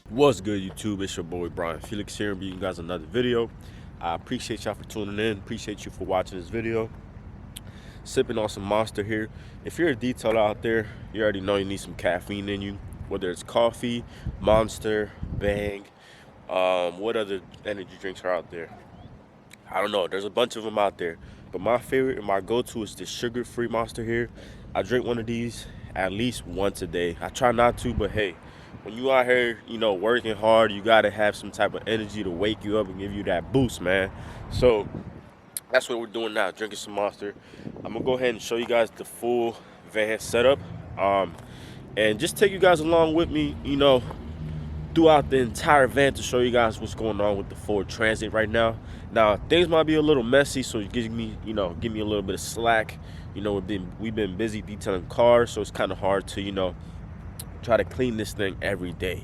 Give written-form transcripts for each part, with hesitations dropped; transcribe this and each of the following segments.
What's good, YouTube? It's your boy Brian Felix here, bringing you guys another video. I appreciate y'all for tuning in. Appreciate you for watching this video. Sipping on some Monster here. If you're a detailer out there, you already know you need some caffeine in you. Whether it's coffee, Monster, Bang, what other energy drinks are out there? I don't know. There's a bunch of them out there, but my favorite and my go-to is the sugar-free Monster here. I drink one of these at least once a day. I try not to, but hey, when you out here, you know, working hard, you got to have some type of energy to wake you up and give you that boost, man. So that's what we're doing now, drinking some Monster. I'm going to go ahead and show you guys the full van setup, and just take you guys along with me, you know, throughout the entire van to show you guys what's going on with the Ford Transit right now. Now, things might be a little messy, so give me a little bit of slack. You know, we've been busy detailing cars, so it's kind of hard to, you know, try to clean this thing every day.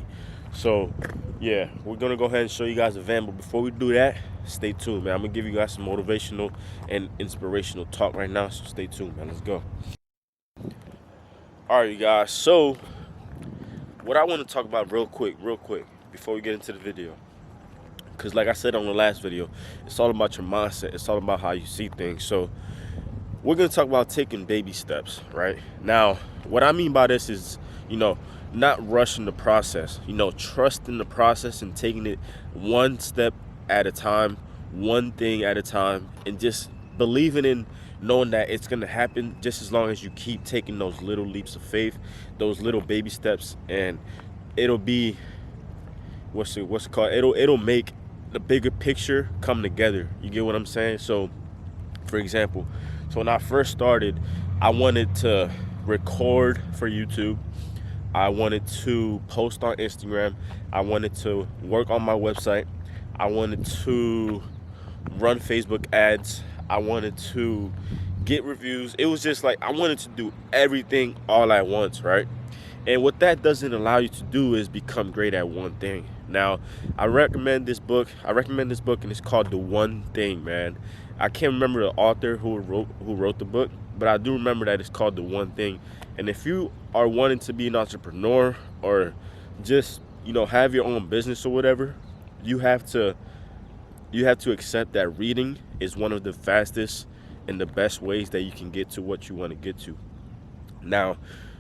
So yeah, we're gonna go ahead and show you guys the van, but before we do that, stay tuned, man. I'm gonna give you guys some motivational and inspirational talk right now, so stay tuned, man. Let's go. All right, you guys, so what I want to talk about real quick before we get into the video, because like I said on the last video, it's all about your mindset. It's all about how you see things. So we're gonna talk about taking baby steps. Right now, what I mean by this is, you know, not rushing the process, you know, trusting the process and taking it one step at a time, one thing at a time, and just believing in knowing that it's going to happen just as long as you keep taking those little leaps of faith, those little baby steps, and it'll be, what's it called? It'll make the bigger picture come together. You get what I'm saying? So, for example, so when I first started, I wanted to record for YouTube. I wanted to post on Instagram. I wanted to work on my website. I wanted to run Facebook ads. I wanted to get reviews. It was just like I wanted to do everything all at once, right? And what that doesn't allow you to do is become great at one thing. Now, I recommend this book, and it's called The One Thing, man. I can't remember the author who wrote the book, but I do remember that it's called The One Thing. And if you are wanting to be an entrepreneur or just, you know, have your own business or whatever, you have to accept that reading is one of the fastest and the best ways that you can get to what you want to get to. Now,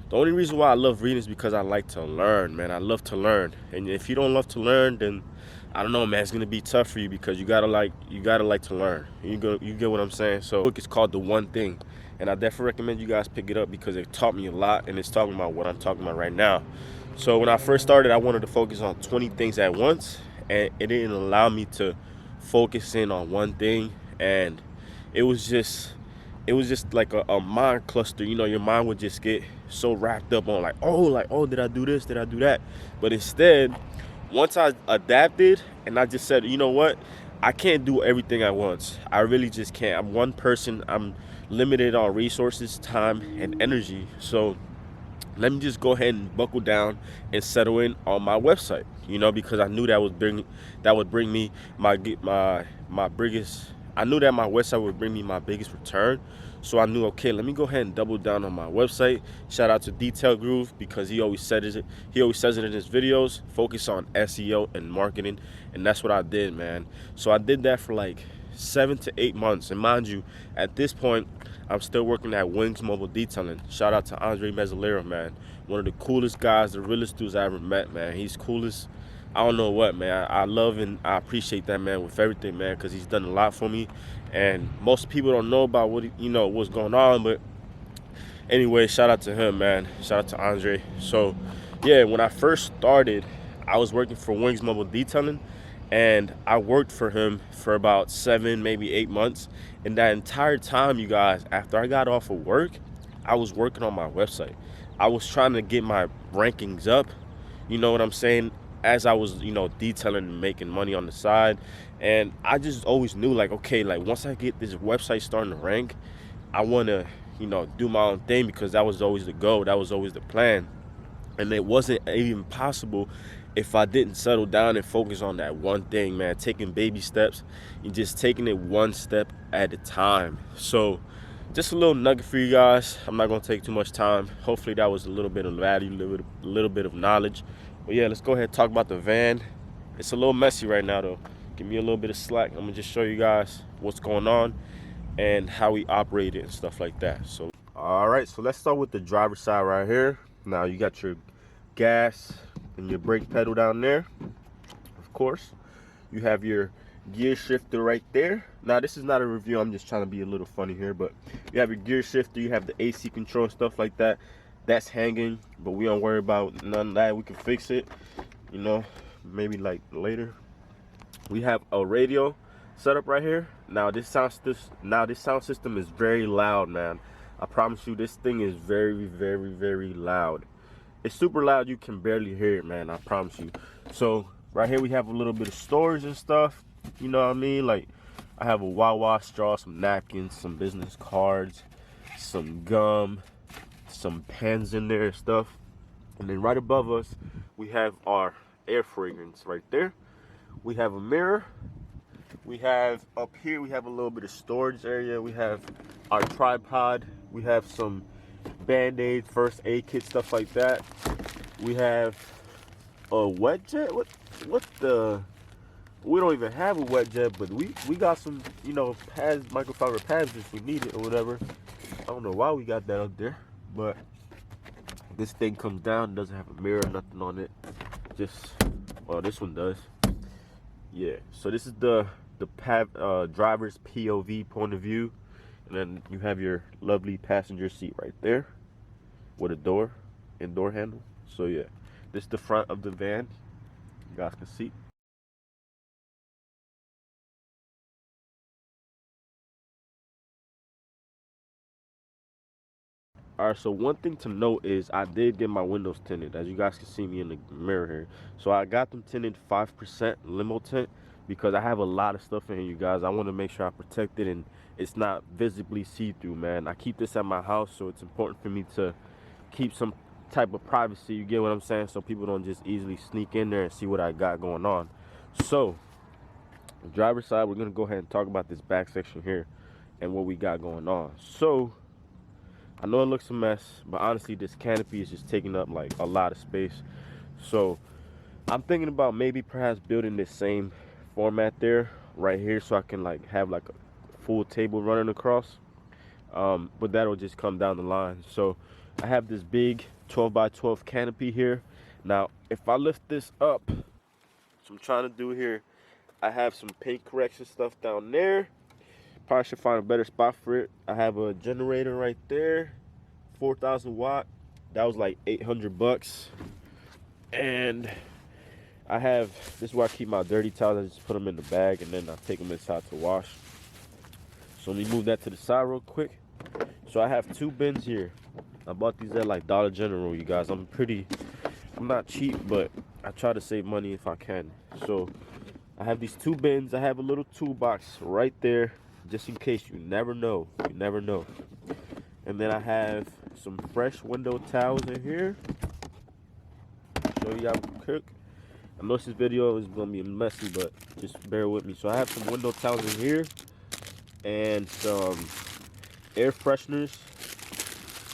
the only reason why I love reading is because I like to learn, man. I love to learn. And if you don't love to learn, then I don't know, man, it's gonna be tough for you because you gotta like to learn. You get what I'm saying? So the book is called The One Thing, and I definitely recommend you guys pick it up because it taught me a lot, and it's talking about what I'm talking about right now. So when I first started, I wanted to focus on 20 things at once, and it didn't allow me to focus in on one thing, and it was just like a mind cluster. You know, your mind would just get so wrapped up on like, oh, did I do this? Did I do that? But instead, once I adapted and I just said, you know what? I can't do everything at once. I really just can't. I'm one person. I'm limited on resources, time, and energy. So let me just go ahead and buckle down and settle in on my website, you know, because I knew that would bring me my biggest. I knew that my website would bring me my biggest return. So I knew, okay, let me go ahead and double down on my website. Shout out to Detail Groove because he always says it in his videos, focus on SEO and marketing. And that's what I did, man. So I did that for like 7 to 8 months. And mind you, at this point, I'm still working at Wings Mobile Detailing. Shout out to Andre Mezzalero, man. One of the coolest guys, the realest dudes I ever met, man. He's coolest. I don't know what, man. I love and I appreciate that man with everything, man, because he's done a lot for me. And most people don't know about what's going on. But anyway, shout out to him, man. Shout out to Andre. So yeah, when I first started, I was working for Wings Mobile Detailing, and I worked for him for about 7, maybe 8 months. And that entire time, you guys, after I got off of work, I was working on my website. I was trying to get my rankings up, you know what I'm saying, as I was, detailing and making money on the side. And I just always knew, like, okay, like, once I get this website starting to rank, I want to, do my own thing, because that was always the goal. That was always the plan. And it wasn't even possible if I didn't settle down and focus on that one thing, man. Taking baby steps and just taking it one step at a time. So just a little nugget for you guys. I'm not going to take too much time. Hopefully that was a little bit of value, a little bit of knowledge. But yeah, let's go ahead and talk about the van. It's a little messy right now, though. Give me a little bit of slack. I'm going to just show you guys what's going on and how we operate it and stuff like that. So all right, so let's start with the driver's side right here. Now you got your gas and your brake pedal down there. Of course, you have your gear shifter right there. Now this is not a review, I'm just trying to be a little funny here, but you have your gear shifter, you have the AC control and stuff like that. That's hanging, but we don't worry about none of that. We can fix it, maybe like later. We have a radio setup right here. Now this sound system is very loud, man. I promise you, this thing is very, very, very loud. It's super loud. You can barely hear it, man. I promise you. So right here we have a little bit of storage and stuff. You know what I mean? Like, I have a Wawa straw, some napkins, some business cards, some gum, some pens in there and stuff. And then right above us, we have our air fragrance right there. We have a mirror. We have up here, we have a little bit of storage area. We have our tripod. We have some Band-Aids, first aid kit, stuff like that. We have a wet jet. What the? We don't even have a wet jet, but we got some, pads, microfiber pads if we need it or whatever. I don't know why we got that up there, but this thing comes down, doesn't have a mirror, nothing on it. Well, this one does. Yeah, so this is the driver's POV, point of view. And then you have your lovely passenger seat right there with a indoor handle. So yeah, this is the front of the van. You guys can see. All right, so one thing to note is I did get my windows tinted, as you guys can see me in the mirror here. So I got them tinted 5% limo tint, because I have a lot of stuff in here, you guys. I want to make sure I protect it and it's not visibly see-through, man. I keep this at my house, so it's important for me to keep some type of privacy, you get what I'm saying, so people don't just easily sneak in there and see what I got going on. So the driver's side, we're going to go ahead and talk about this back section here and what we got going on. So I know it looks a mess, but honestly this canopy is just taking up like a lot of space. So I'm thinking about maybe perhaps building this same format there right here, so I can like have like a full table running across, but that'll just come down the line. So I have this big 12x12 canopy here. Now if I lift this up, so I'm trying to do here, I have some paint correction stuff down there. Probably should find a better spot for it. I have a generator right there, 4,000 watt. That was like 800 bucks. And I have, this is where I keep my dirty towels. I just put them in the bag and then I take them inside to wash. So let me move that to the side real quick. So I have 2 bins here. I bought these at like Dollar General, you guys. I'm not cheap, but I try to save money if I can. So I have these 2 bins. I have a little toolbox right there, just in case. You never know. You never know. And then I have some fresh window towels in here. Show you how we cook. I know this video is gonna be messy, but just bear with me. So I have some window towels in here and some air fresheners.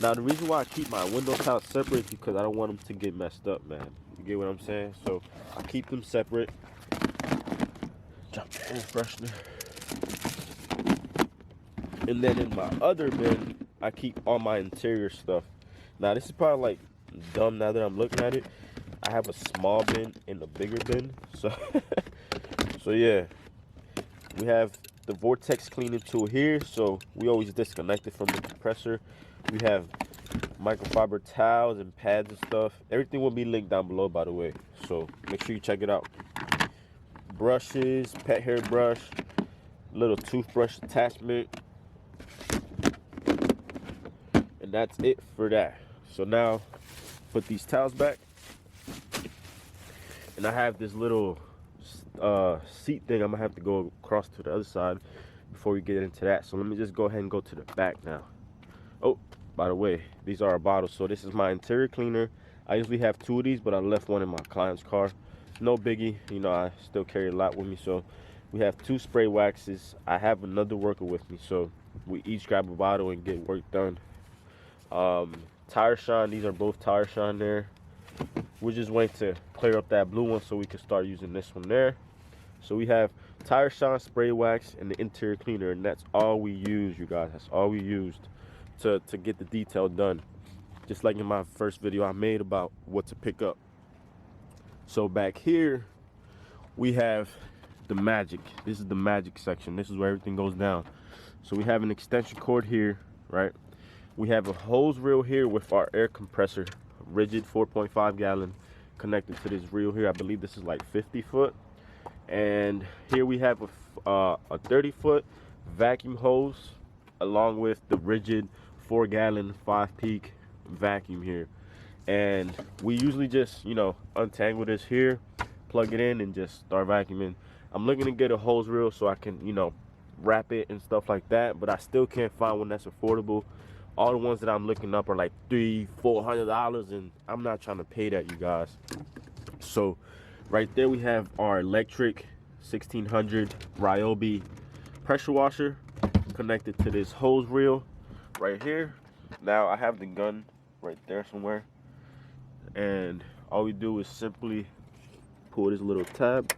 Now the reason why I keep my window towels separate is because I don't want them to get messed up, man. You get what I'm saying? So I keep them separate. Drop the air freshener. And then in my other bin, I keep all my interior stuff. Now this is probably like dumb now that I'm looking at it. I have a small bin and a bigger bin. So so yeah. We have the vortex cleaning tool here, so we always disconnect it from the compressor. We have microfiber towels and pads and stuff. Everything will be linked down below, by the way. So make sure you check it out. Brushes, pet hair brush, little toothbrush attachment, and that's it for that. So now put these towels back, and I have this little seat thing. I'm gonna have to go across to the other side before we get into that. So let me just go ahead and go to the back now. Oh, by the way, these are our bottles. So this is my interior cleaner. I usually have 2 of these, but I left one in my client's car. No biggie, you know, I still carry a lot with me. So we have 2 spray waxes. I have another worker with me, so we each grab a bottle and get work done. Tire shine, these are both tire shine there. We're just waiting to clear up that blue one so we can start using this one there. So we have tire shine, spray wax, and the interior cleaner, and that's all we use, you guys. That's all we used to get the detail done. Just like in my first video I made about what to pick up. So back here we have the magic. This is the magic section. This is where everything goes down. So we have an extension cord here, right? We have a hose reel here with our air compressor, rigid 4.5 gallon, connected to this reel here. I believe this is like 50 foot. And here we have a 30 foot vacuum hose along with the rigid 4 gallon 5 peak vacuum here. And we usually just, you know, untangle this here, plug it in, and just start vacuuming. I'm looking to get a hose reel so I can, you know, wrap it and stuff like that, but I still can't find one that's affordable. All the ones that I'm looking up are like $300-400, and I'm not trying to pay that, you guys. So right there we have our electric 1600 Ryobi pressure washer connected to this hose reel right here. Now I have the gun right there somewhere, and all we do is simply pull this little tab,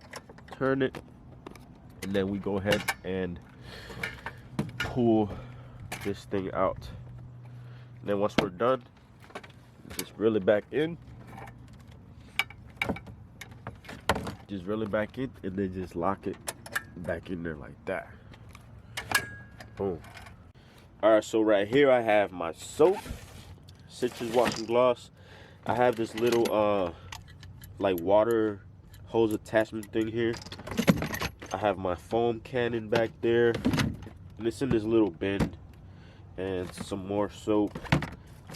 turn it, and then we go ahead and pull this thing out. And then once we're done, just reel it back in. Just reel it back in, and then just lock it back in there like that. Boom. All right, so right here I have my soap, citrus washing gloss. I have this little like water hose attachment thing here. I have my foam cannon back there, and it's in this little bin. And some more soap.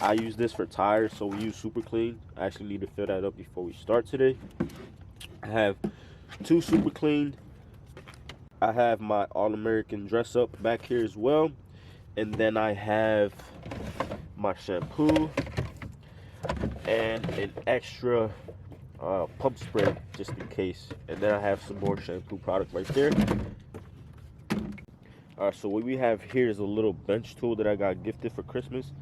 I use this for tires, so we use Super Clean. I actually need to fill that up before we start today. I have 2 Super Clean. I have my All-American Dress Up back here as well. And then I have my shampoo and an extra pump spray just in case. And then I have some more shampoo product right there. All right, so what we have here is a little bench tool that I got gifted for Christmas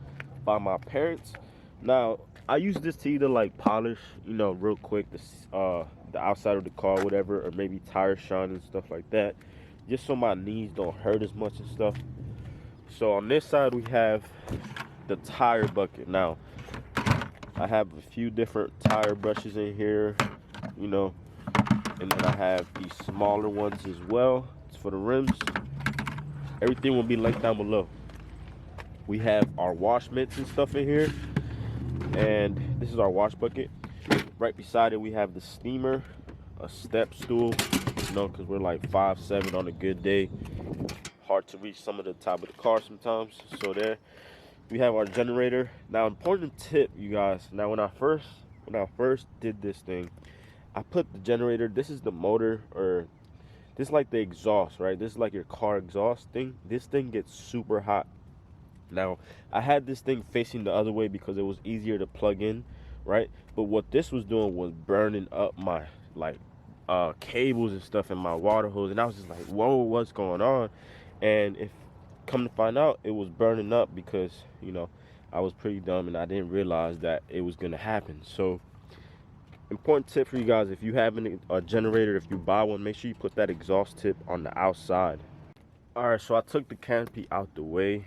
by my parents. Now, I use this to either like polish, you know, real quick, the outside of the car, whatever, or maybe tire shine and stuff like that, just so my knees don't hurt as much and stuff. So on this side, we have the tire bucket. Now, I have a few different tire brushes in here, you know, and then I have these smaller ones as well. It's for the rims. Everything will be linked down below. We have our wash mitts and stuff in here, and this is our wash bucket. Right beside it we have the steamer, a step stool, you know, because we're like 5'7" on a good day. Hard to reach some of the top of the car sometimes. So there we have our generator. Now, important tip, you guys. Now when I first did this thing, I put the generator, this is the motor, or this is like the exhaust, right? This is like your car exhaust thing. This thing gets super hot. Now, I had this thing facing the other way because it was easier to plug in, right? But what this was doing was burning up my like cables and stuff in my water hose, and I was just like, whoa, what's going on? And if come to find out, it was burning up because, you know, I was pretty dumb and I didn't realize that it was gonna happen. So important tip for you guys, if you have a generator, if you buy one, make sure you put that exhaust tip on the outside. All right, so I took the canopy out the way.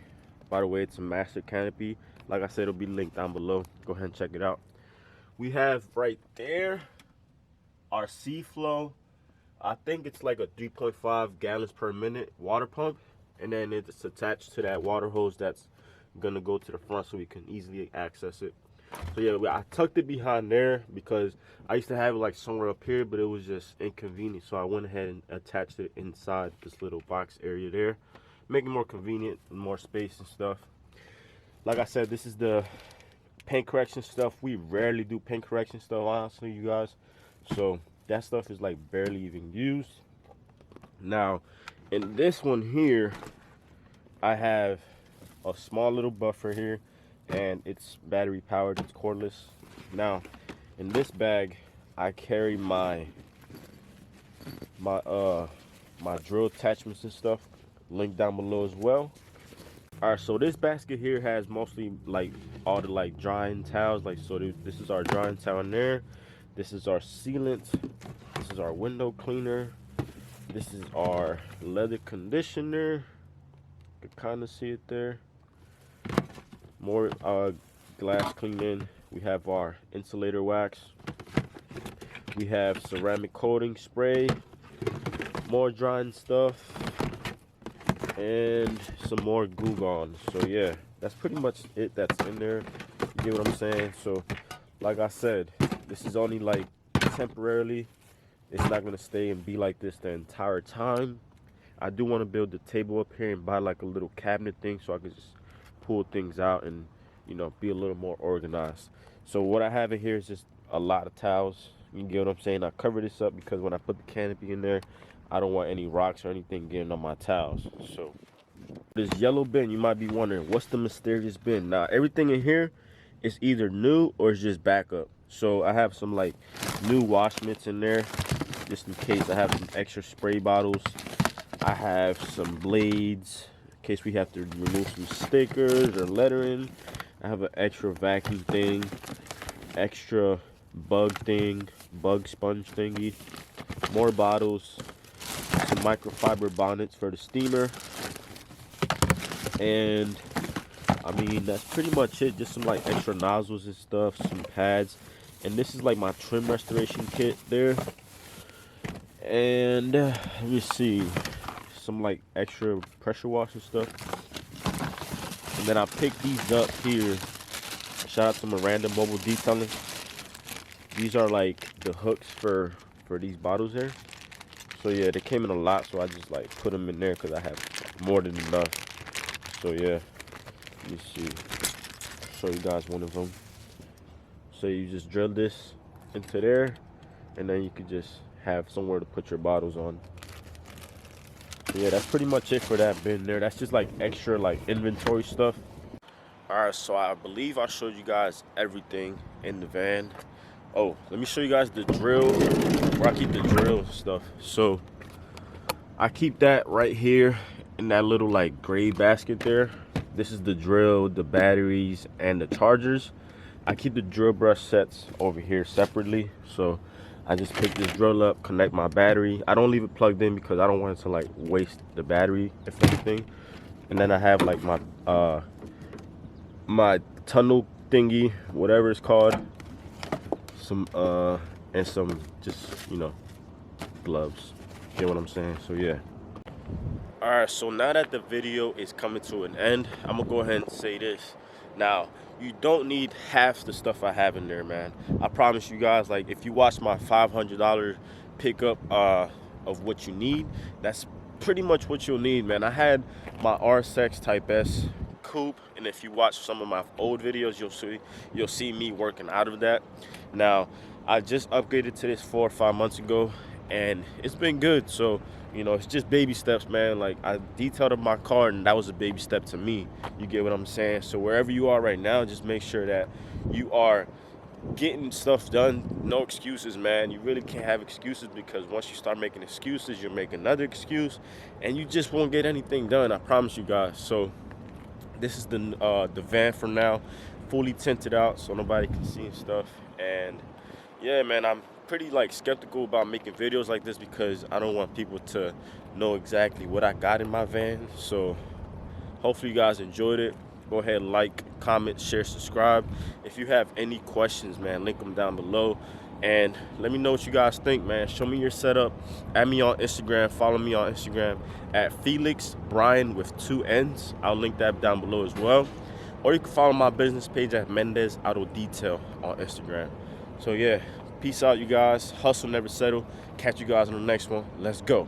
By the way, it's a master canopy. Like I said, it'll be linked down below. Go ahead and check it out. We have right there our C-Flow. I think it's like a 3.5 gallons per minute water pump, and then it's attached to that water hose that's gonna go to the front so we can easily access it. So yeah, I tucked it behind there because I used to have it like somewhere up here, but it was just inconvenient. So I went ahead and attached it inside this little box area there, make it more convenient, more space and stuff. Like I said, this is the paint correction stuff. We rarely do paint correction stuff, honestly, you guys. So that stuff is like barely even used. Now, in this one here, I have a small little buffer here, and it's battery powered, it's cordless. Now, in this bag, I carry my drill attachments and stuff, linked down below as well. All right, so this basket here has mostly like all the like drying towels. Like, so this is our drying towel in there. This is our sealant. This is our window cleaner. This is our leather conditioner. You can kind of see it there. More glass cleaning. We have our insulator wax. We have ceramic coating spray. More drying stuff. And some more Goo Gone. So yeah, that's pretty much it that's in there. You get what I'm saying? So like I said, this is only like temporarily. It's not gonna stay and be like this the entire time. I do want to build the table up here and buy like a little cabinet thing so I can just pull things out and, you know, be a little more organized. So what I have in here is just a lot of towels. You get what I'm saying? I cover this up because when I put the canopy in there, I don't want any rocks or anything getting on my towels. So this yellow bin, you might be wondering, what's the mysterious bin? Now, everything in here is either new or it's just backup. So I have some like new wash mitts in there, just in case. I have some extra spray bottles. I have some blades in case we have to remove some stickers or lettering. I have an extra vacuum thing, extra bug sponge thingy, more bottles, some microfiber bonnets for the steamer, and I mean that's pretty much it. Just some like extra nozzles and stuff, some pads, and this is like my trim restoration kit there. And let me see, some like extra pressure washer stuff. And then I picked these up here. Shout out to Miranda Mobile Detailing. These are like the hooks for these bottles there. So yeah, they came in a lot, so I just like put them in there because I have more than enough. So yeah, let me see. Show you guys one of them. So you just drill this into there, and then you could just have somewhere to put your bottles on. So yeah, that's pretty much it for that bin there. That's just like extra like inventory stuff. All right, so I believe I showed you guys everything in the van. Oh, let me show you guys the drill, where I keep the drill stuff. So I keep that right here in that little like gray basket there. This is the drill, the batteries, and the chargers. I keep the drill brush sets over here separately. So I just pick this drill up, connect my battery. I don't leave it plugged in because I don't want it to like waste the battery, if anything. And then I have like my my tunnel thingy, whatever it's called, some and some just, you know, gloves. Get what I'm saying? So yeah. All right, so now that the video is coming to an end, I'm gonna go ahead and say this. Now, you don't need half the stuff I have in there, man. I promise you guys, like if you watch my $500 pickup of what you need, that's pretty much what you'll need, man. I had my RSX Type S coupe, and if you watch some of my old videos, you'll see me working out of that. Now, I just upgraded to this 4 or 5 months ago, and it's been good. So, you know, it's just baby steps, man. Like, I detailed my car, and that was a baby step to me. You get what I'm saying? So wherever you are right now, just make sure that you are getting stuff done. No excuses, man. You really can't have excuses, because once you start making excuses, you'll make another excuse, and you just won't get anything done. I promise you guys. So this is the van for now, fully tinted out so nobody can see and stuff. And yeah, man, I'm pretty like skeptical about making videos like this because I don't want people to know exactly what I got in my van. So hopefully you guys enjoyed it. Go ahead, like, comment, share, subscribe. If you have any questions, man, link them down below. And let me know what you guys think, man. Show me your setup. Add me on Instagram. Follow me on Instagram at Felix Brian with 2 N's. I'll link that down below as well. or you can follow my business page at Mendez Auto Detail on Instagram. So yeah, peace out, you guys. Hustle never settle. Catch you guys on the next one. Let's go.